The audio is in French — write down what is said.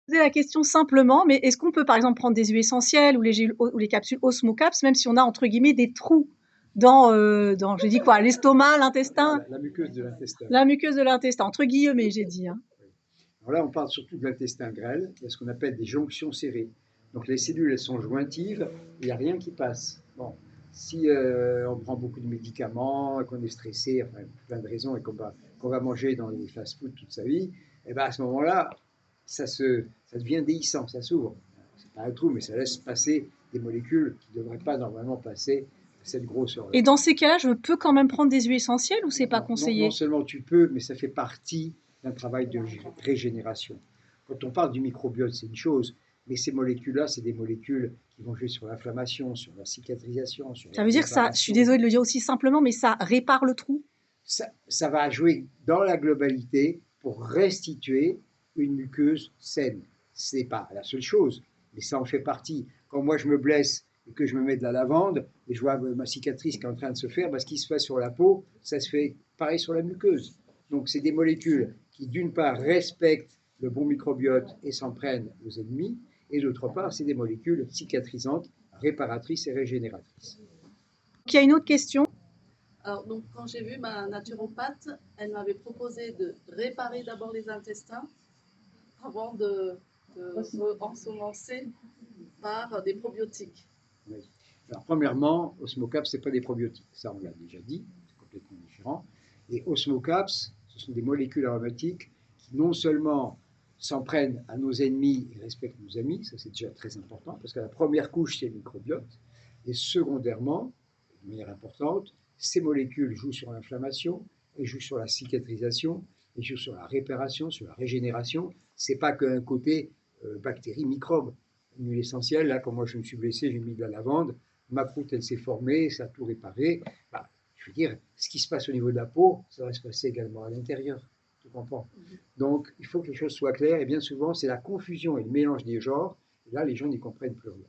Poser la question simplement, mais est-ce qu'on peut par exemple prendre des huiles essentielles ou les gélules ou les capsules Osmocaps, même si on a entre guillemets «des trous» dans j'ai dit quoi? L'estomac, Non, l'intestin? la muqueuse de l'intestin. La muqueuse de l'intestin, entre guillemets, j'ai dit, hein. Oui. Alors là, on parle surtout de l'intestin grêle. Il y a ce qu'on appelle des jonctions serrées. Donc les cellules, elles sont jointives, il n'y a rien qui passe. Bon, si on prend beaucoup de médicaments, qu'on est stressé, enfin plein de raisons, et qu'on va manger dans les fast-foods toute sa vie, et ben à ce moment-là, ça devient déhiscent, ça s'ouvre. C'est pas un trou, mais ça laisse passer des molécules qui ne devraient pas normalement passer à cette grosseur-là. Et dans ces cas-là, je peux quand même prendre des huiles essentielles ou c'est pas Non conseillé? seulement tu peux, mais ça fait partie d'un travail de régénération. Quand on parle du microbiote, c'est une chose, mais ces molécules-là, c'est des molécules qui vont jouer sur l'inflammation, sur la cicatrisation, sur Ça la veut dire que ça, je suis réparation. désolée de le dire aussi simplement, mais ça répare le trou? Ça va jouer dans la globalité pour restituer une muqueuse saine. Ce n'est pas la seule chose, mais ça en fait partie. Quand moi je me blesse et que je me mets de la lavande et je vois ma cicatrice qui est en train de se faire, ce qui se fait sur la peau, ça se fait pareil sur la muqueuse. Donc c'est des molécules qui d'une part respectent le bon microbiote et s'en prennent aux ennemis, et d'autre part c'est des molécules cicatrisantes, réparatrices et régénératrices. Il y a une autre question. Alors, donc, quand j'ai vu ma naturopathe, elle m'avait proposé de réparer d'abord les intestins avant de ensemencer par des probiotiques. Oui. Alors, premièrement, Osmocaps, ce n'est pas des probiotiques. Ça, on l'a déjà dit, c'est complètement différent. Et Osmocaps, ce sont des molécules aromatiques qui non seulement s'en prennent à nos ennemis et respectent nos amis, ça c'est déjà très important, parce que la première couche, c'est le microbiote. Et secondairement, de manière importante, ces molécules jouent sur l'inflammation, et jouent sur la cicatrisation, et jouent sur la réparation, sur la régénération. Ce n'est pas qu'un côté bactéries, microbes. Une huile essentielle, là, quand moi je me suis blessé, j'ai mis de la lavande, ma croûte elle s'est formée, ça a tout réparé. Je veux dire, ce qui se passe au niveau de la peau, ça va se passer également à l'intérieur. Tu comprends? Donc, il faut que les choses soient claires, et bien souvent, c'est la confusion et le mélange des genres, et là, les gens n'y comprennent plus rien.